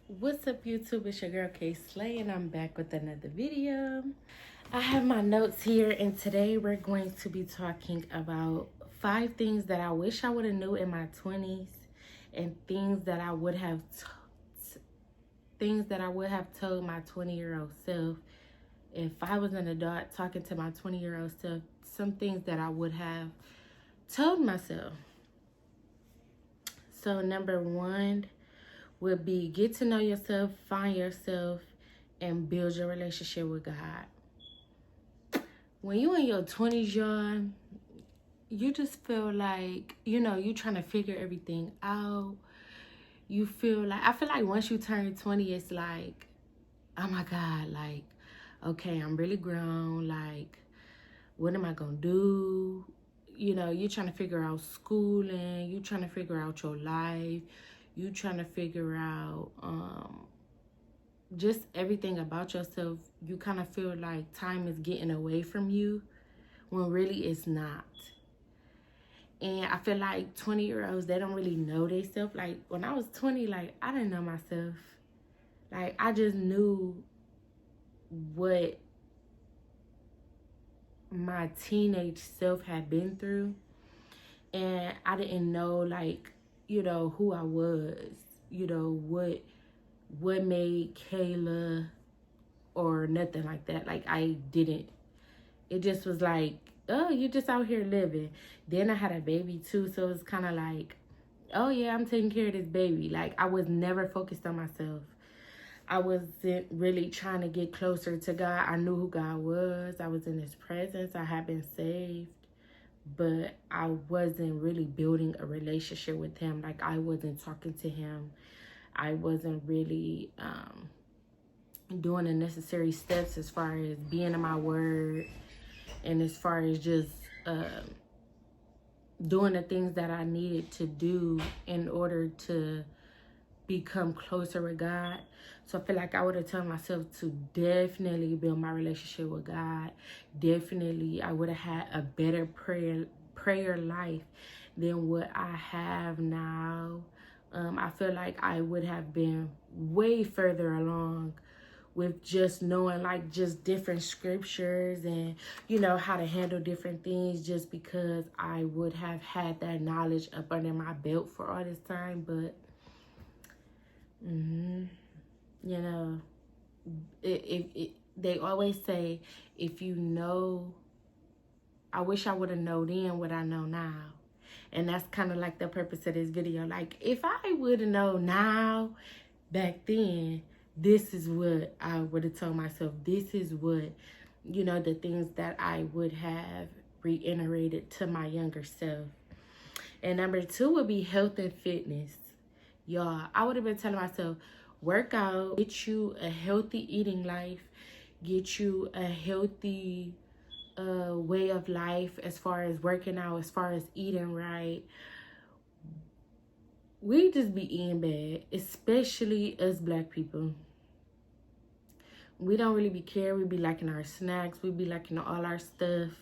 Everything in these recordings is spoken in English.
What's up, YouTube? It's your girl K Slay, and I'm back with another video. I have my notes here, and today we're going to be talking about 5 things that I wish I would have knew in my 20s, and things that I would have told my 20-year-old self if I was an adult talking to my 20-year-old self. Some things that I would have told myself. So number one would be get to know yourself, find yourself, and build your relationship with God. When you in your 20s, y'all, you just feel like, you trying to figure everything out. I feel like once you turn 20, it's like, oh my God, like, okay, I'm really grown. Like, what am I going to do? You're trying to figure out schooling. You're trying to figure out your life. You trying to figure out just everything about yourself. You kind of feel like time is getting away from you when really it's not. And I feel like 20-year-olds, they don't really know themselves. Like when I was 20, like I didn't know myself. Like I just knew what my teenage self had been through. And I didn't know, like, who I was, what made Kayla or nothing like that. Like I didn't. It just was like, oh, you just out here living. Then I had a baby too, so it was kind of like, oh yeah, I'm taking care of this baby. Like I was never focused on myself. I wasn't really trying to get closer to God. I knew who God was. I was in his presence. I had been saved. But I wasn't really building a relationship with him. Like I wasn't talking to him. I wasn't really doing the necessary steps as far as being in my word, and as far as just doing the things that I needed to do in order to become closer with God. So I feel like I would have told myself to definitely build my relationship with God. Definitely, I would have had a better prayer life than what I have now. I feel like I would have been way further along with just knowing like just different scriptures and how to handle different things, just because I would have had that knowledge up under my belt for all this time. But you know, they always say, if you know, I wish I would have known then what I know now. And that's kind of like the purpose of this video. Like, if I would have known now, back then, this is what I would have told myself. This is what, the things that I would have reiterated to my younger self. And number 2 would be health and fitness. Y'all, I would have been telling myself, work out, get you a healthy eating life, get you a healthy way of life as far as working out, as far as eating right. We just be eating bad, especially us black people. We don't really be care. We be liking our snacks. We be liking all our stuff.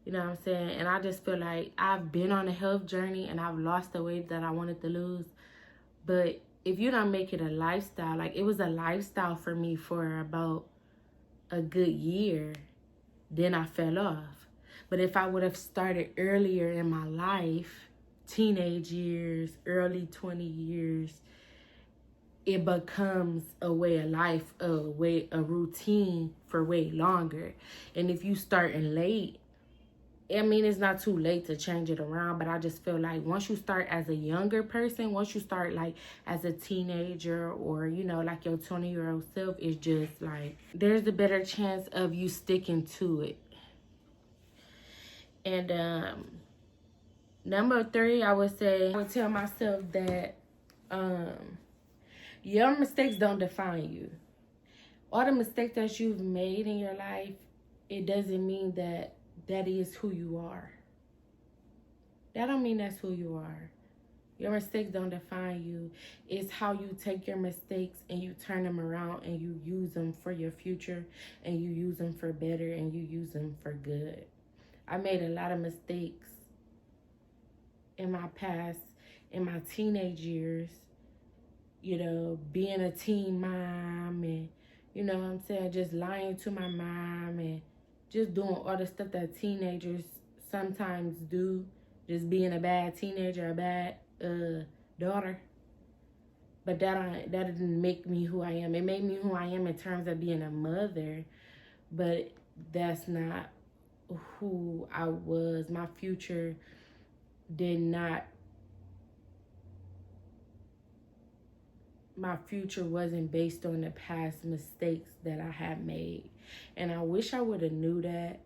You know what I'm saying? And I just feel like I've been on a health journey and I've lost the weight that I wanted to lose. But if you don't make it a lifestyle, like it was a lifestyle for me for about a good year, then I fell off. But if I would have started earlier in my life, teenage years, early 20 years, it becomes a way of life, a routine for way longer. And if you starting late, I mean, it's not too late to change it around, but I just feel like once you start as a younger person, once you start like as a teenager or, like your 20-year-old self, it's just like there's a better chance of you sticking to it. And number 3, I would tell myself that your mistakes don't define you. All the mistakes that you've made in your life, it doesn't mean that is who you are. That don't mean that's who you are. Your mistakes don't define you. It's how you take your mistakes and you turn them around and you use them for your future, and you use them for better, and you use them for good. I made a lot of mistakes in my past, in my teenage years, you know, being a teen mom and, you know what I'm saying, just lying to my mom and just doing all the stuff that teenagers sometimes do, just being a bad teenager, a bad daughter. But that didn't make me who I am. It made me who I am in terms of being a mother, but that's not who I was. My future did not, my future wasn't based on the past mistakes that I had made. And I wish I would have knew that,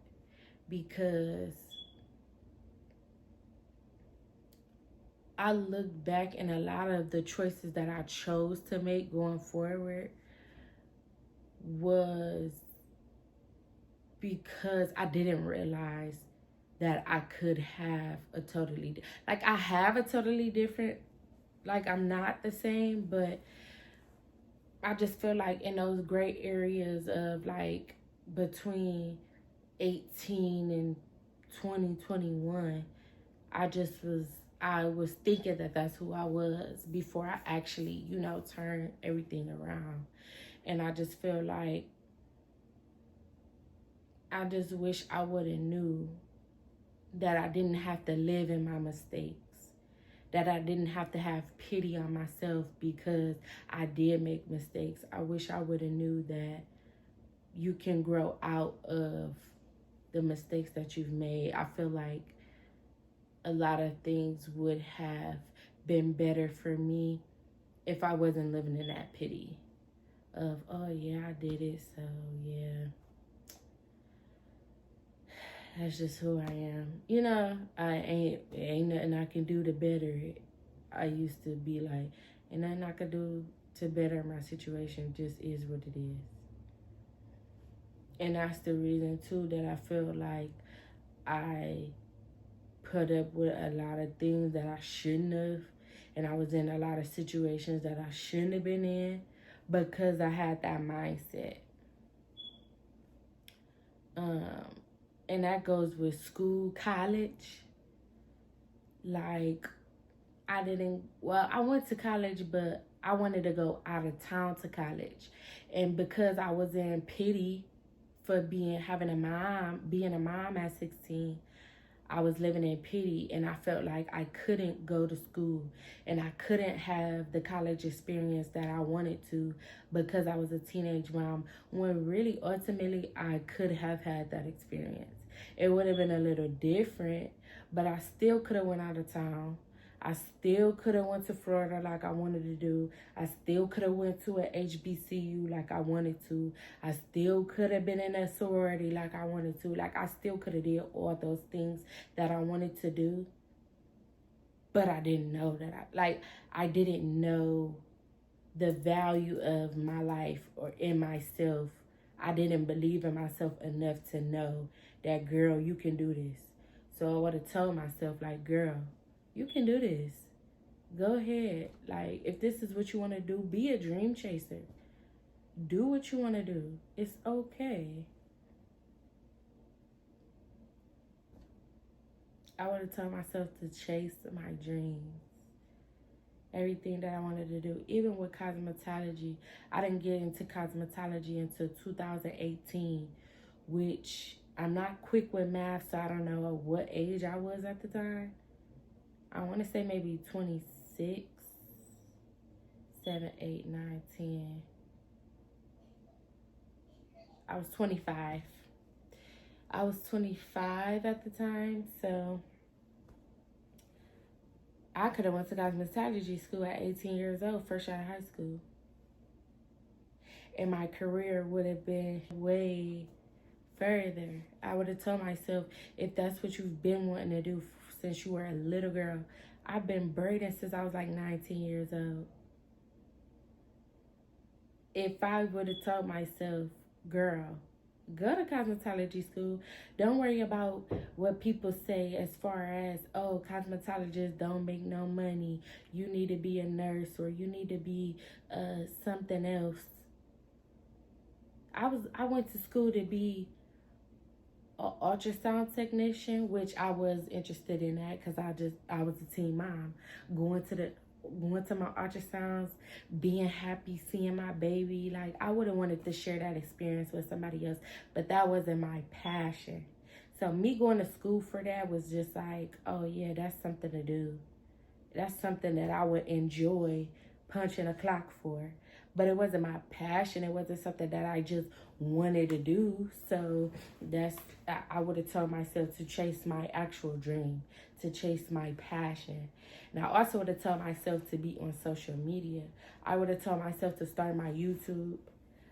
because I look back and a lot of the choices that I chose to make going forward was because I didn't realize that I could have a totally, like I have a totally different, like I'm not the same, but I just feel like in those gray areas of like between 18 and 2021, I was thinking that that's who I was before I actually, you know, turned everything around. And I just feel like I just wish I would have knew that I didn't have to live in my mistakes, that I didn't have to have pity on myself because I did make mistakes. I wish I would have knew that you can grow out of the mistakes that you've made. I feel like a lot of things would have been better for me if I wasn't living in that pity of, oh yeah, I did it, so yeah, that's just who I am. You know, ain't nothing I can do to better it. I used to be like, ain't nothing I could do to better my situation, just is what it is. And that's the reason too that I feel like I put up with a lot of things that I shouldn't have, and I was in a lot of situations that I shouldn't have been in because I had that mindset. And that goes with school, college. Like, I went to college, but I wanted to go out of town to college. And because I was in pity for being a mom at 16, I was living in pity, and I felt like I couldn't go to school and I couldn't have the college experience that I wanted to because I was a teenage mom, when really ultimately I could have had that experience. It would have been a little different, but I still could have went out of town. I still could have went to Florida like I wanted to do. I still could have went to an HBCU like I wanted to. I still could have been in a sorority like I wanted to. Like, I still could have did all those things that I wanted to do. But I didn't know that I didn't know the value of my life or in myself. I didn't believe in myself enough to know that, girl, you can do this. So I would have told myself, like, girl, you can do this. Go ahead. Like, if this is what you want to do, be a dream chaser. Do what you want to do. It's okay. I would have told myself to chase my dreams. Everything that I wanted to do. Even with cosmetology. I didn't get into cosmetology until 2018, which I'm not quick with math, so I don't know what age I was at the time. I want to say maybe 26, 7, 8, 9, 10. I was 25. I was 25 at the time, so I could have went to cosmetology school at 18 years old, first year of high school. And my career would have been way further. I would have told myself, if that's what you've been wanting to do since you were a little girl. I've been braiding since I was like 19 years old. If I would have told myself, girl, go to cosmetology school. Don't worry about what people say as far as, oh, cosmetologists don't make no money. You need to be a nurse or you need to be something else. I went to school to be an ultrasound technician, which I was interested in that because I was a teen mom going to the went to my ultrasounds, being happy, seeing my baby. Like, I would have wanted to share that experience with somebody else, but that wasn't my passion. So me going to school for that was just like, oh yeah, that's something to do. That's something that I would enjoy punching a clock for. But it wasn't my passion. It wasn't something that I just wanted to do. So I would have told myself to chase my actual dream, to chase my passion. And I also would have told myself to be on social media. I would have told myself to start my YouTube.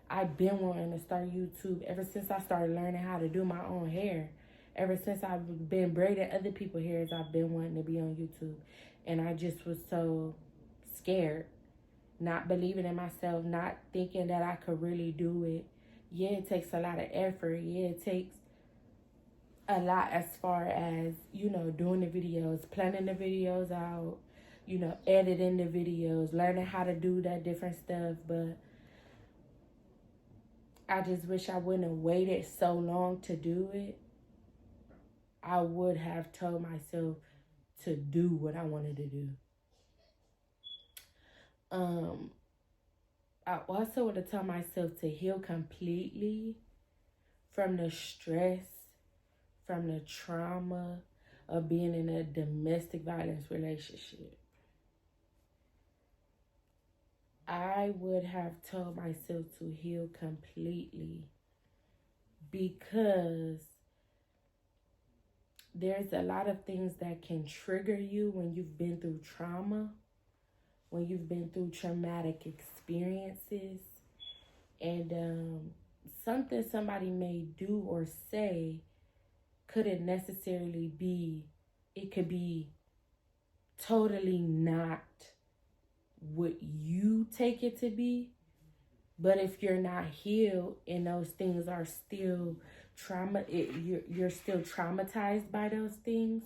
I've been wanting to start YouTube ever since I started learning how to do my own hair. Ever since I've been braiding other people's hairs, I've been wanting to be on YouTube. And I just was so scared, not believing in myself, not thinking that I could really do it. Yeah, it takes a lot of effort. Yeah, it takes a lot as far as, doing the videos, planning the videos out, editing the videos, learning how to do that different stuff. But I just wish I wouldn't have waited so long to do it. I would have told myself to do what I wanted to do. I also would have told myself to heal completely from the stress, from the trauma of being in a domestic violence relationship. I would have told myself to heal completely because there's a lot of things that can trigger you when you've been through trauma, when you've been through traumatic experiences, and something somebody may do or say couldn't necessarily be, it could be totally not what you take it to be. But if you're not healed and those things are still you're still traumatized by those things,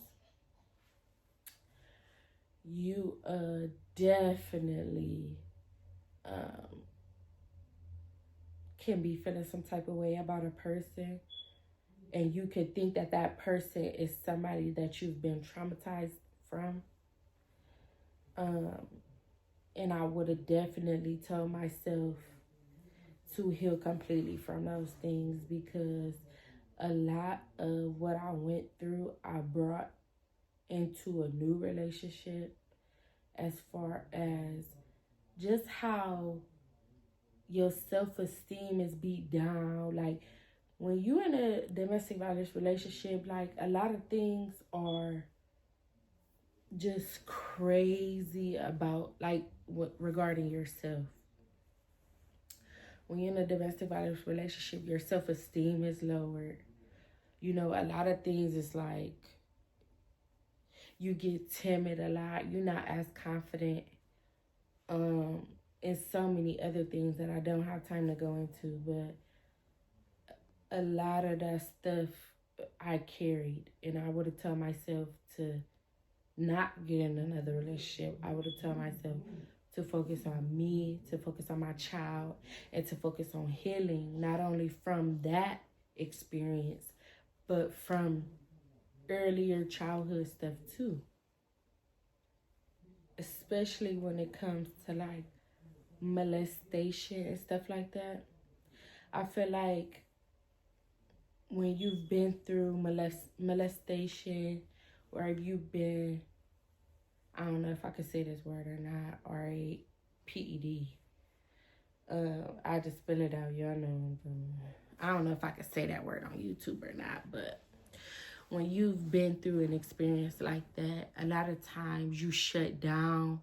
you definitely can be feeling some type of way about a person, and you could think that that person is somebody that you've been traumatized from. And I would have definitely told myself to heal completely from those things, because a lot of what I went through, I brought into a new relationship, as far as just how your self-esteem is beat down. Like, when you're in a domestic violence relationship, like, a lot of things are just crazy about, like, what regarding yourself. When you're in a domestic violence relationship, your self-esteem is lowered. A lot of things is like, you get timid a lot. You're not as confident. And so many other things that I don't have time to go into. But a lot of that stuff I carried. And I would have told myself to not get in another relationship. I would have told myself to focus on me, to focus on my child, and to focus on healing, not only from that experience, but from earlier childhood stuff too. Especially when it comes to, like, molestation and stuff like that. I feel like when you've been through molestation, or if you've been, I don't know if I could say this word or not, or a PED. I just spell it out, y'all know. I don't know if I could say that word on YouTube or not, but when you've been through an experience like that, a lot of times you shut down.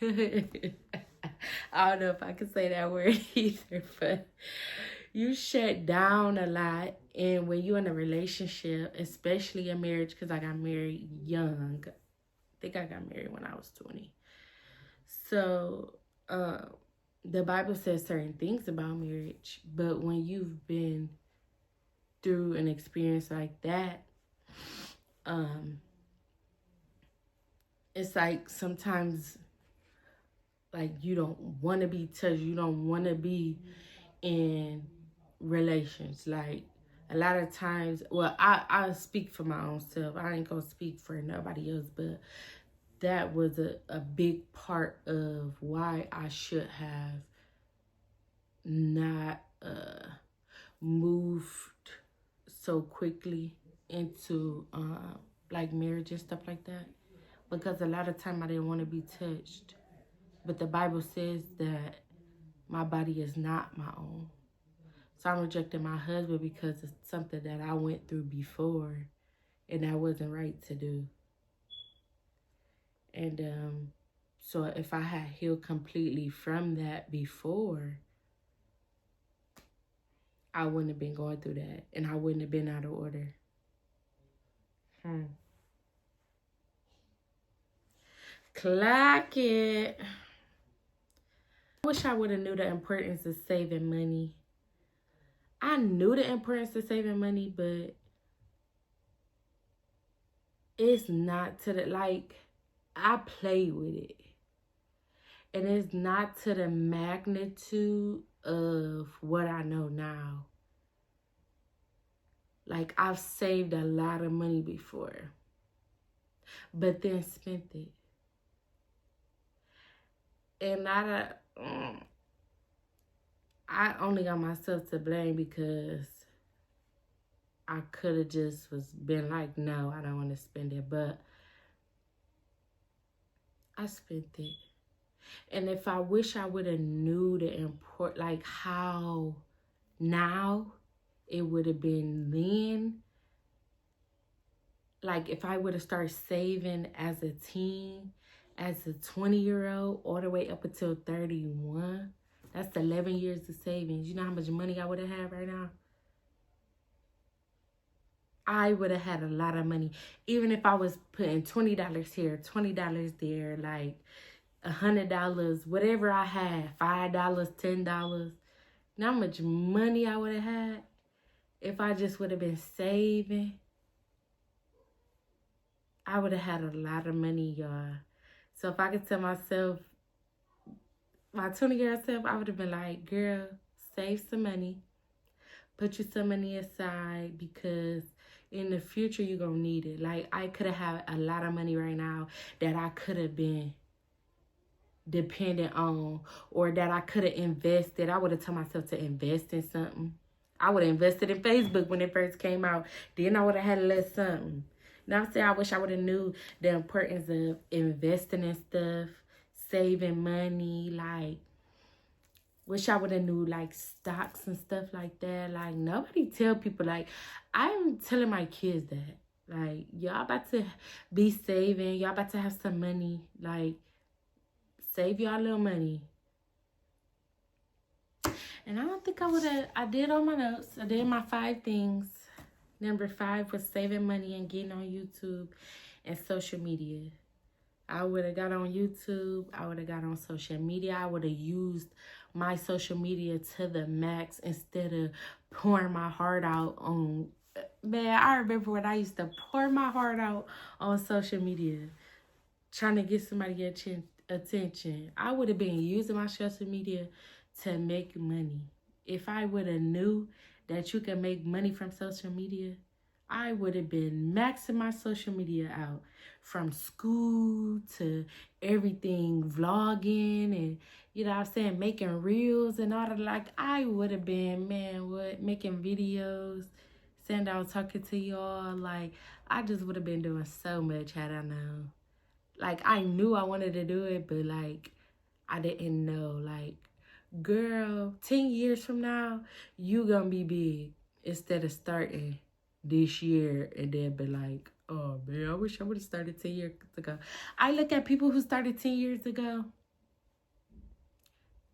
Sexually. I don't know if I could say that word either, but you shut down a lot. And when you're in a relationship, especially a marriage, because I got married young. I think I got married when I was 20. So the Bible says certain things about marriage, but when you've been through an experience like that, it's like sometimes, like, you don't want to be touched. You don't want to be in relations. Like, a lot of times, well, I speak for my own self. I ain't gonna speak for nobody else, but that was a big part of why I should have not moved so quickly into like marriage and stuff like that, because a lot of time I didn't want to be touched. But the Bible says that my body is not my own. So I'm rejecting my husband because it's something that I went through before and that wasn't right to do. And so if I had healed completely from that before, I wouldn't have been going through that, and I wouldn't have been out of order. Clock it. I wish I would have knew the importance of saving money. I knew the importance of saving money, but it's not to the, like, I play with it. And it's not to the magnitude of what I know now. Like, I've saved a lot of money before, but then spent it. And I only got myself to blame because I could have just been like, no, I don't want to spend it. But I spent it. And if I wish I would have knew the import, like how now it would have been then. Like if I would have started saving as a teen, as a 20-year-old, all the way up until 31, that's 11 years of savings. You know how much money I would have had right now? I would have had a lot of money. Even if I was putting $20 here, $20 there, like $100, whatever I had, $5, $10. You know how much money I would have had if I just would have been saving? I would have had a lot of money, y'all. So if I could tell myself, my 20-year-old self, I would have been like, girl, save some money. Put you some money aside because in the future you're going to need it. Like I could have had a lot of money right now that I could have been dependent on, or that I could have invested. I would have told myself to invest in something. I would have invested in Facebook when it first came out. Then I would have had a little something. Now I'm saying I wish I would have knew the importance of investing in stuff, saving money, like wish I would have knew like stocks and stuff like that. Like nobody tell people, like I'm telling my kids that. Like y'all about to be saving, y'all about to have some money, like save y'all little money. And I don't think I did all my notes. I did my 5 things. Number 5 was saving money and getting on YouTube and social media. I would have got on YouTube. I would have got on social media. I would have used my social media to the max instead of pouring my heart out on... Man, I remember when I used to pour my heart out on social media, trying to get somebody attention. I would have been using my social media to make money. If I would have knew that you can make money from social media, I would have been maxing my social media out, from school to everything, vlogging and, you know what I'm saying, making reels and all that. Like, I would have been, man, making videos, saying I was talking to y'all. Like, I just would have been doing so much had I known. Like, I knew I wanted to do it, but, like, I didn't know. Like, girl, 10 years from now, you gonna be big, instead of starting this year and then be like, oh, man, I wish I would have started 10 years ago. I look at people who started 10 years ago.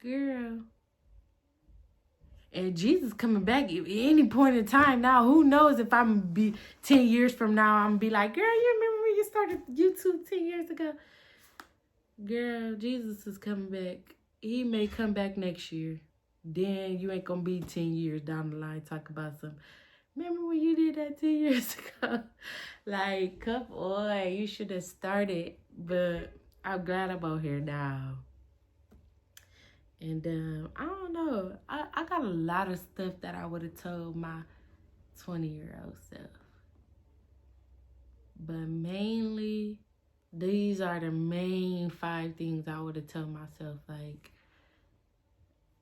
Girl. And Jesus coming back at any point in time now. Who knows if I'm going to be 10 years from now, I'm going to be like, girl, you remember when you started YouTube 10 years ago? Girl, Jesus is coming back. He may come back next year. Then you ain't going to be 10 years down the line talk about some, remember when you did that 10 years ago? Like, come on, you should have started. But I'm glad I'm out here now. And I don't know. I got a lot of stuff that I would have told my 20-year-old self. But mainly, these are the main 5 things I would have told myself. Like,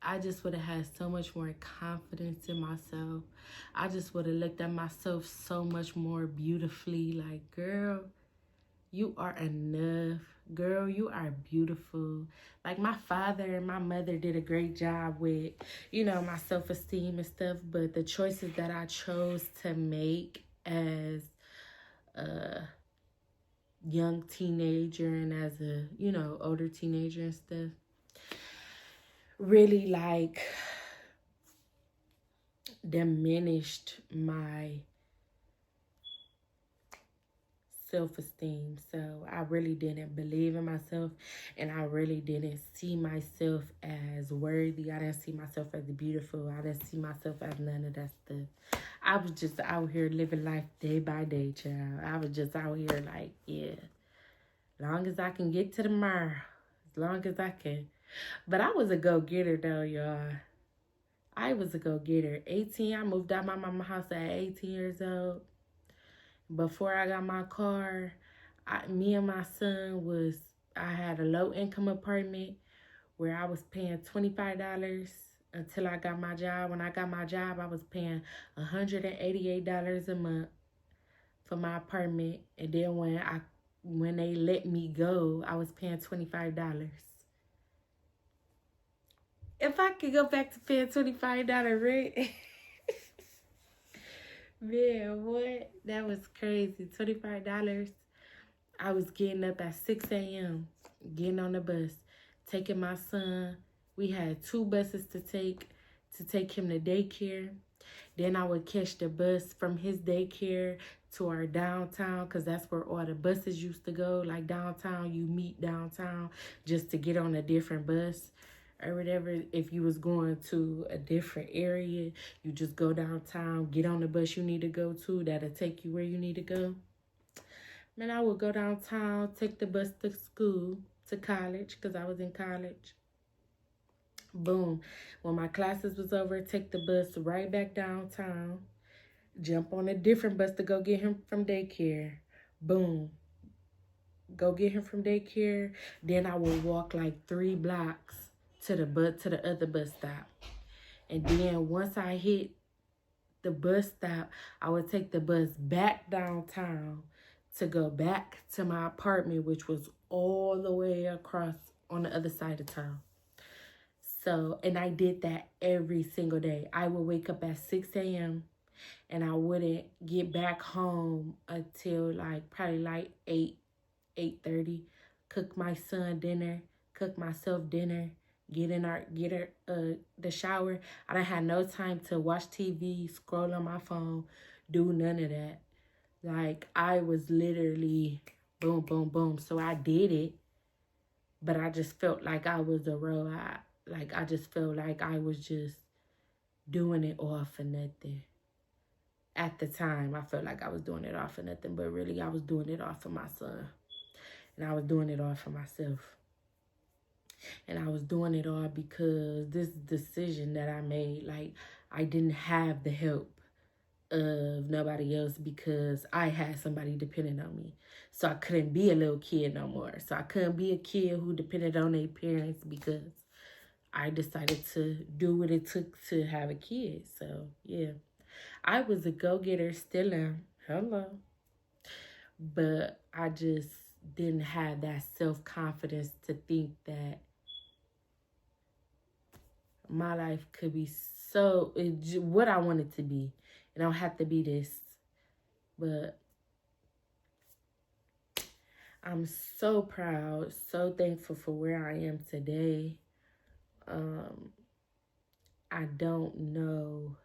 I just would have had so much more confidence in myself. I just would have looked at myself so much more beautifully. Like, girl, you are enough. Girl, you are beautiful. Like, my father and my mother did a great job with, you know, my self-esteem and stuff. But the choices that I chose to make as a young teenager and as a, you know, older teenager and stuff, really, like, diminished my self-esteem. So I really didn't believe in myself, and I really didn't see myself as worthy. I didn't see myself as beautiful. I didn't see myself as none of that stuff. I was just out here living life day by day, child. I was just out here like, yeah, long as I can get to the tomorrow, as long as I can. But I was a go-getter though, y'all. I was a go-getter. 18, I moved out my mama's house at 18 years old. Before I got my car, me and my son I had a low-income apartment where I was paying $25 until I got my job. When I got my job, I was paying $188 a month for my apartment. And then when they let me go, I was paying $25. If I could go back to paying $25 rent, man, what? That was crazy. $25. I was getting up at 6 a.m., getting on the bus, taking my son. We had 2 buses to take him to daycare. Then I would catch the bus from his daycare to our downtown, because that's where all the buses used to go. Like downtown, you meet downtown just to get on a different bus or whatever. If you was going to a different area, you just go downtown, get on the bus you need to go to. That'll take you where you need to go. Man, I would go downtown, take the bus to school, to college, because I was in college. Boom. When my classes was over, take the bus right back downtown, jump on a different bus to go get him from daycare. Boom. Go get him from daycare. Then I would walk like 3 blocks to the other bus stop. And then once I hit the bus stop, I would take the bus back downtown to go back to my apartment, which was all the way across on the other side of town. So, and I did that every single day. I would wake up at 6 a.m. and I wouldn't get back home until probably 8:30. Cook my son dinner, cook myself dinner, get the shower. I didn't have no time to watch TV, scroll on my phone, do none of that. Like, I was literally boom, boom, boom. So I did it, but I just felt like I was a robot. Like, I just felt like I was just doing it all for nothing. At the time, I felt like I was doing it all for nothing, but really I was doing it all for my son. And I was doing it all for myself. And I was doing it all because this decision that I made, like, I didn't have the help of nobody else because I had somebody depending on me. So I couldn't be a little kid no more. So I couldn't be a kid who depended on their parents because I decided to do what it took to have a kid. So, yeah. I was a go-getter, still am. Hello. But I just didn't have that self-confidence to think that my life could be what I want it to be. It don't have to be this. But I'm so proud, so thankful for where I am today. I don't know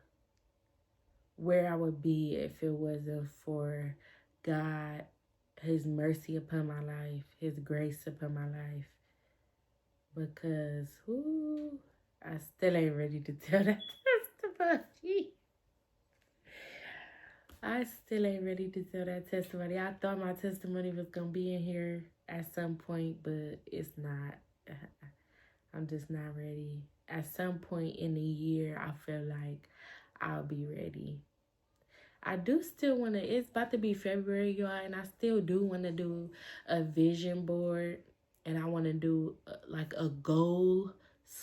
where I would be if it wasn't for God, His mercy upon my life, His grace upon my life. Because, I still ain't ready to tell that testimony. I still ain't ready to tell that testimony. I thought my testimony was going to be in here at some point, but it's not. I'm just not ready. At some point in the year, I feel like I'll be ready. I do still want to, it's about to be February, y'all, and I still do want to do a vision board, and I want to do like a goal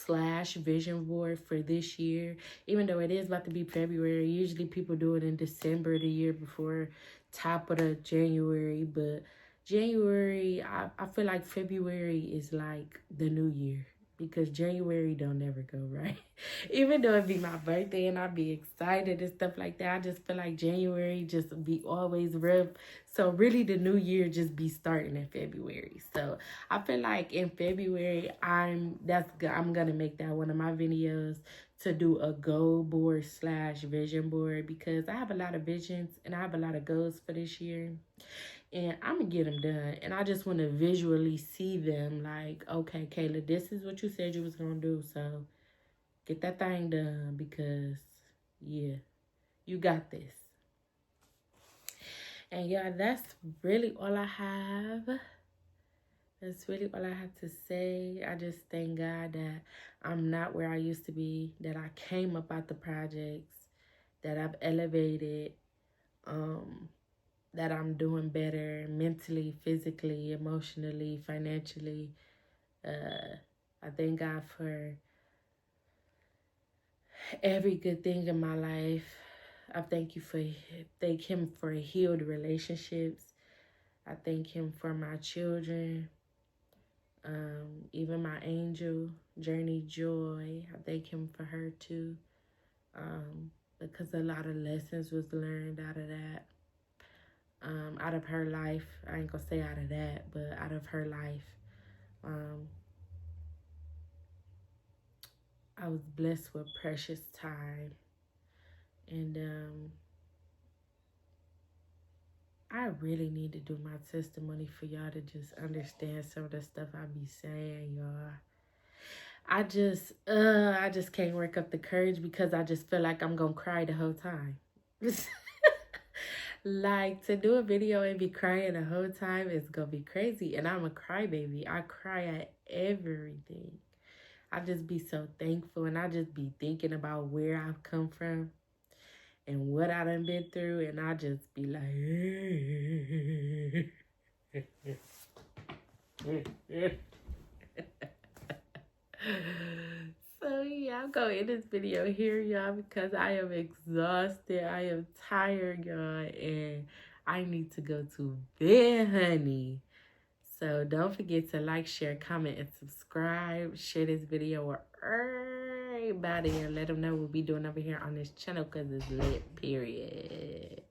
/ vision board for this year. Even though it is about to be February, usually people do it in December the year before, top of the January, but January, I feel like February is like the new year, because January don't never go right. Even though it be my birthday and I be excited and stuff like that, I just feel like January just be always rough. So really the new year just be starting in February. So I feel like in February, I'm gonna make that one of my videos, to do a goal board / vision board, because I have a lot of visions and I have a lot of goals for this year. And I'm gonna get them done, and I just want to visually see them, like, okay, Kayla, this is what you said you was gonna do, so get that thing done, because yeah, you got this. And yeah, that's really all I have. That's really all I have to say. I just thank God that I'm not where I used to be, that I came up out the projects, that I've elevated, that I'm doing better mentally, physically, emotionally, financially. I thank God for every good thing in my life. I thank Him for healed relationships. I thank Him for my children, even my angel, Journey Joy. I thank Him for her too, because a lot of lessons was learned out of that. Out of her life. I ain't gonna say out of that, but out of her life. I was blessed with precious time. And I really need to do my testimony for y'all to just understand some of the stuff I be saying, y'all. I just can't work up the courage, because I just feel like I'm gonna cry the whole time. Like, to do a video and be crying the whole time is gonna be crazy. And I'm a crybaby. I cry at everything. I just be so thankful, and I just be thinking about where I've come from and what I done been through, and I just be like, so yeah, I'm gonna end this video here, y'all, because I am exhausted. I am tired, y'all, and I need to go to bed, honey. So don't forget to like, share, comment, and subscribe. Share this video with everybody and let them know what we doing over here on this channel, because it's lit, period.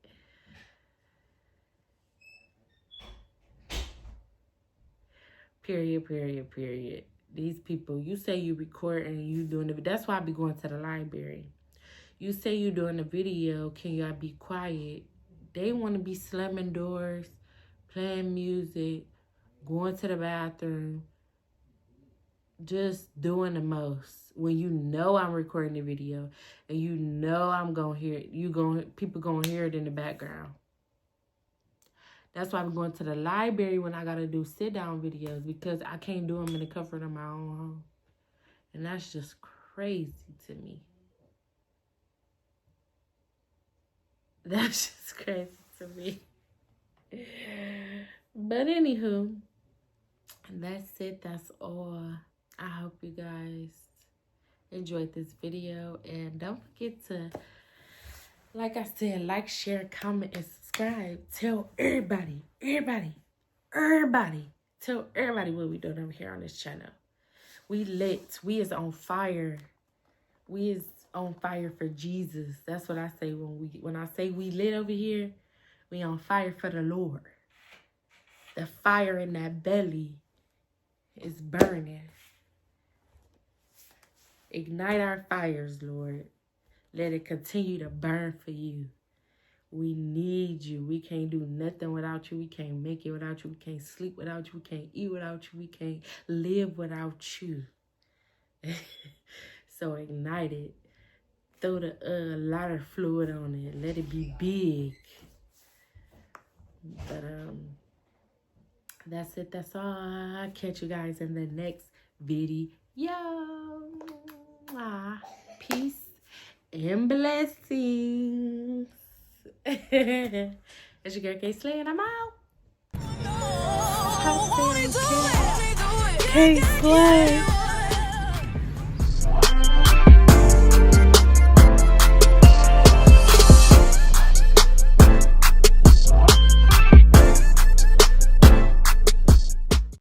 Period. These people, you say you record and you doing the, that's why I be going to the library. You say you doing a video, can y'all be quiet? They want to be slamming doors, playing music, going to the bathroom, just doing the most, when you know I'm recording the video and you know I'm gonna hear it. People gonna hear it in the background. That's why I'm going to the library when I gotta do sit down videos, because I can't do them in the comfort of my own home. And that's just crazy to me. That's just crazy to me. But anywho, that's it. That's all. I hope you guys enjoyed this video. And don't forget to, like I said, like, share, comment, and subscribe. Tell everybody. Tell everybody what we doing over here on this channel. We lit. We is on fire. We is on fire for Jesus. That's what I say when I say we lit over here. We on fire for the Lord. The fire in that belly is burning. Ignite our fires, Lord. Let it continue to burn for you. We need you. We can't do nothing without you. We can't make it without you. We can't sleep without you. We can't eat without you. We can't live without you. So ignite it. Throw the lighter fluid on it. Let it be big. But that's it. That's all. I'll catch you guys in the next video. Peace and blessings. It's your girl K Slay, and I'm out. K Slay.